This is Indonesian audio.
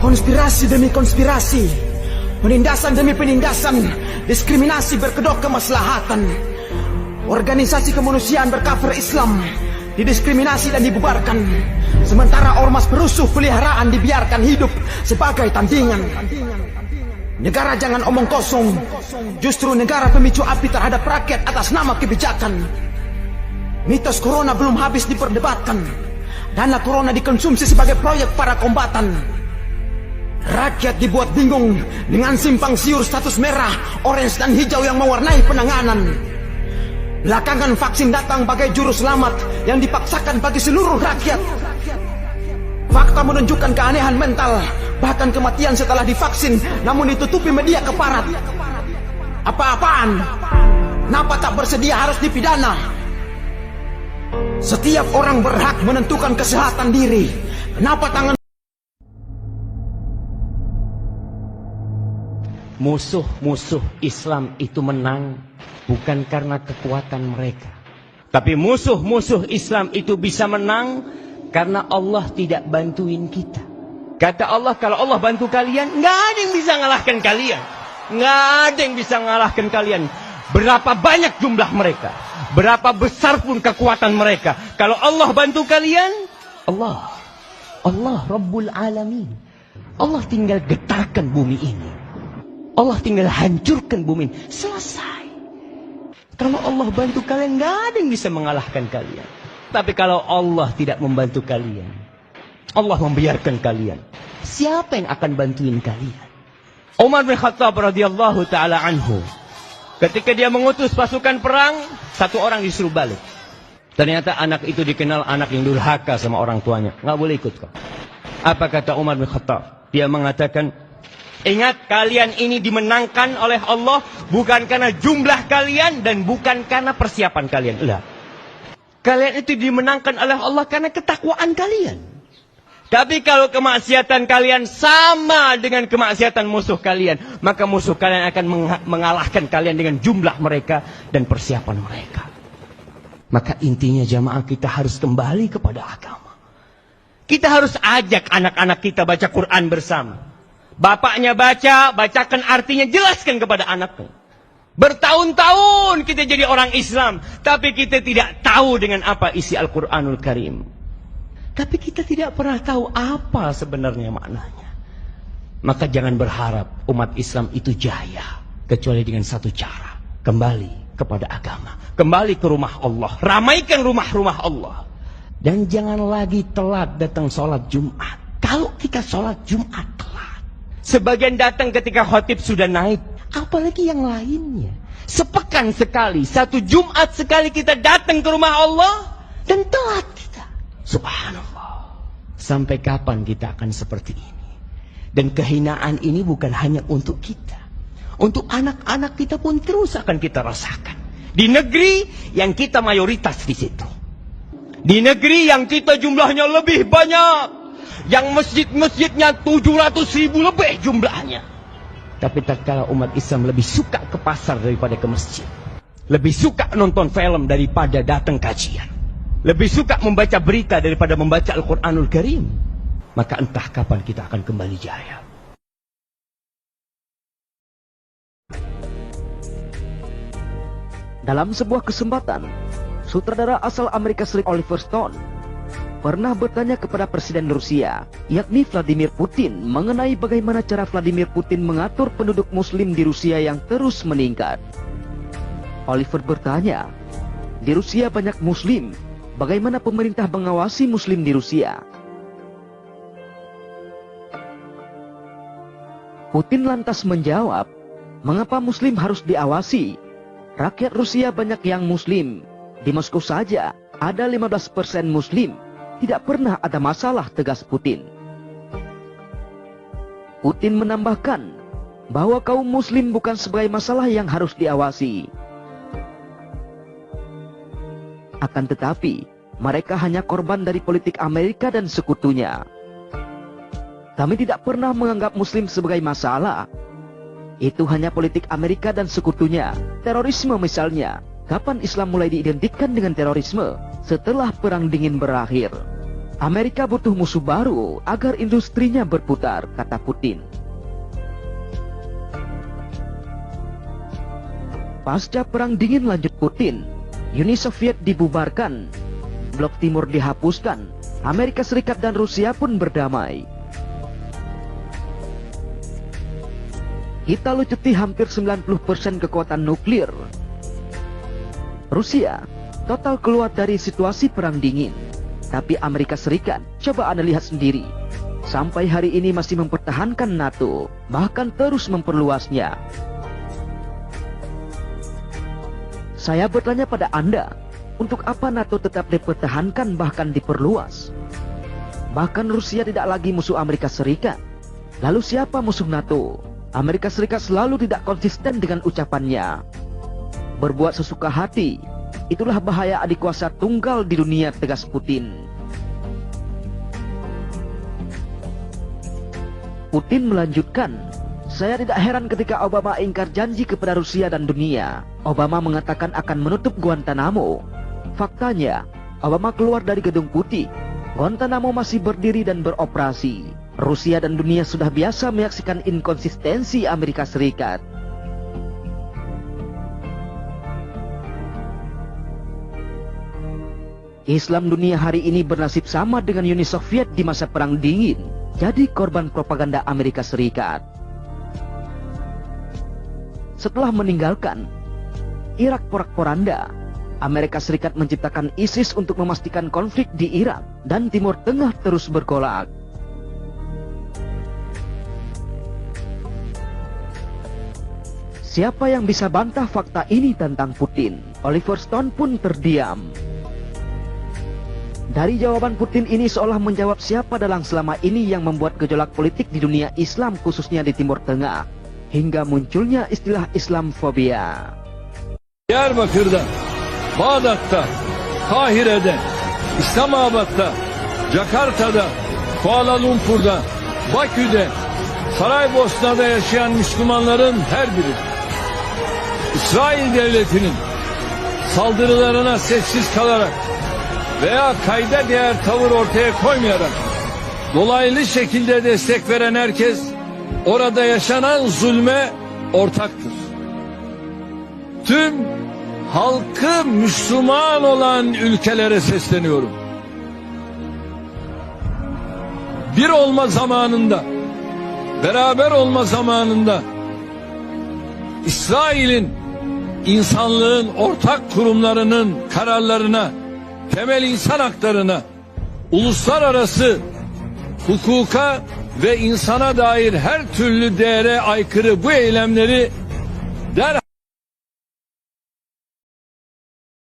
Konspirasi demi konspirasi, penindasan demi penindasan, diskriminasi berkedok kemaslahatan. Organisasi kemanusiaan bercover Islam didiskriminasi dan dibubarkan, sementara ormas perusuh peliharaan dibiarkan hidup sebagai tandingan. Negara jangan omong kosong, justru negara pemicu api terhadap rakyat atas nama kebijakan. Mitos corona belum habis diperdebatkan, dana corona dikonsumsi sebagai proyek para kombatan. Rakyat dibuat bingung dengan simpang siur status merah, orange dan hijau yang mewarnai penanganan. Belakangan vaksin datang bagai juru selamat yang dipaksakan bagi seluruh rakyat. Fakta menunjukkan keanehan mental, bahkan kematian setelah divaksin namun ditutupi media keparat. Apa-apaan? Kenapa tak bersedia harus dipidana? Setiap orang berhak menentukan kesehatan diri. Kenapa tangan musuh-musuh Islam itu menang bukan karena kekuatan mereka, tapi musuh-musuh Islam itu bisa menang karena Allah tidak bantuin kita. Kata Allah, kalau Allah bantu kalian, nggak ada yang bisa ngalahkan kalian. Nggak ada yang bisa ngalahkan kalian. Berapa banyak jumlah mereka, berapa besar pun kekuatan mereka, kalau Allah bantu kalian, Allah Rabbul Alamin, Allah tinggal getarkan bumi ini, Allah tinggal hancurkan bumi ini, selesai. Kalau Allah bantu kalian, nggak ada yang bisa mengalahkan kalian. Tapi kalau Allah tidak membantu kalian, Allah membiarkan kalian, siapa yang akan bantuin kalian? Umar bin Khattab radhiyallahu taala anhu, ketika dia mengutus pasukan perang, satu orang disuruh balik. Ternyata anak itu dikenal anak yang durhaka sama orang tuanya, nggak boleh ikut kok. Apa kata Umar bin Khattab? Dia mengatakan, ingat, kalian ini dimenangkan oleh Allah bukan karena jumlah kalian dan bukan karena persiapan kalian. Lah, kalian itu dimenangkan oleh Allah karena ketakwaan kalian. Tapi kalau kemaksiatan kalian sama dengan kemaksiatan musuh kalian, maka musuh kalian akan mengalahkan kalian dengan jumlah mereka dan persiapan mereka. Maka intinya jamaah, kita harus kembali kepada agama. Kita harus ajak anak-anak kita baca Quran bersama. Bapaknya baca, bacakan artinya, jelaskan kepada anaknya. Bertahun-tahun kita jadi orang Islam, tapi kita tidak tahu dengan apa isi Al-Quranul Karim. Tapi kita tidak pernah tahu apa sebenarnya maknanya. Maka jangan berharap umat Islam itu jaya, kecuali dengan satu cara. Kembali kepada agama, kembali ke rumah Allah, ramaikan rumah-rumah Allah. Dan jangan lagi telat datang sholat Jumat. Kalau kita sholat Jumat telat, sebagian datang ketika khotib sudah naik, apalagi yang lainnya. Sepekan sekali, satu Jumat sekali kita datang ke rumah Allah dan telat kita. Subhanallah. Sampai kapan kita akan seperti ini? Dan kehinaan ini bukan hanya untuk kita, untuk anak-anak kita pun terus akan kita rasakan. Di negeri yang kita mayoritas di situ, di negeri yang kita jumlahnya lebih banyak, yang masjid-masjidnya 700.000 lebih jumlahnya. Tapi tatkala umat Islam lebih suka ke pasar daripada ke masjid, lebih suka nonton film daripada datang kajian, lebih suka membaca berita daripada membaca Al-Quranul Karim, maka entah kapan kita akan kembali jaya. Dalam sebuah kesempatan, sutradara asal Amerika Serikat Oliver Stone pernah bertanya kepada Presiden Rusia, yakni Vladimir Putin, mengenai bagaimana cara Vladimir Putin mengatur penduduk Muslim di Rusia yang terus meningkat. Oliver bertanya, di Rusia banyak Muslim, bagaimana pemerintah mengawasi Muslim di Rusia? Putin lantas menjawab, mengapa Muslim harus diawasi? Rakyat Rusia banyak yang Muslim. Di Moskow saja ada 15% Muslim. Tidak pernah ada masalah, tegas Putin. Putin menambahkan bahwa kaum Muslim bukan sebagai masalah yang harus diawasi. Akan tetapi, mereka hanya korban dari politik Amerika dan sekutunya. Kami tidak pernah menganggap Muslim sebagai masalah. Itu hanya politik Amerika dan sekutunya. Terorisme misalnya. Kapan Islam mulai diidentikan dengan terorisme? Setelah Perang Dingin berakhir. Amerika butuh musuh baru agar industrinya berputar, kata Putin. Pasca Perang Dingin, lanjut Putin, Uni Soviet dibubarkan, Blok Timur dihapuskan, Amerika Serikat dan Rusia pun berdamai. Kita lucuti hampir 90% kekuatan nuklir. Rusia total keluar dari situasi Perang Dingin. Tapi Amerika Serikat, coba Anda lihat sendiri, sampai hari ini masih mempertahankan NATO, bahkan terus memperluasnya. Saya bertanya pada Anda, untuk apa NATO tetap dipertahankan bahkan diperluas? Bahkan Rusia tidak lagi musuh Amerika Serikat. Lalu siapa musuh NATO? Amerika Serikat selalu tidak konsisten dengan ucapannya. Berbuat sesuka hati, itulah bahaya adik kuasa tunggal di dunia, tegas Putin. Putin melanjutkan, saya tidak heran ketika Obama ingkar janji kepada Rusia dan dunia. Obama mengatakan akan menutup Guantanamo. Faktanya, Obama keluar dari Gedung Putih. Guantanamo masih berdiri dan beroperasi. Rusia dan dunia sudah biasa menyaksikan inkonsistensi Amerika Serikat. Islam dunia hari ini bernasib sama dengan Uni Soviet di masa Perang Dingin, jadi korban propaganda Amerika Serikat. Setelah meninggalkan Irak porak-poranda, Amerika Serikat menciptakan ISIS untuk memastikan konflik di Irak dan Timur Tengah terus bergolak. Siapa yang bisa bantah fakta ini tentang Putin? Oliver Stone pun terdiam. Dari jawaban Putin ini seolah menjawab siapa dalang selama ini yang membuat gejolak politik di dunia Islam, khususnya di Timur Tengah, hingga munculnya istilah Islamfobia. Diyarbakır'da, Bağdat'ta, Kahire'de, İslamabad'da, Jakarta'da, Kuala Lumpur'da, Bakü'de, Saraybosna'da yaşayan Müslümanların her biri İsrail devletinin saldırılarına sessiz kalarak veya kayda değer tavır ortaya koymayarak dolaylı şekilde destek veren herkes orada yaşanan zulme ortaktır. Tüm halkı Müslüman olan ülkelere sesleniyorum. Bir olma zamanında, beraber olma zamanında İsrail'in insanlığın ortak kurumlarının kararlarına, temel insan haklarına, uluslararası hukuka ve insana dair her türlü değere aykırı bu eylemleri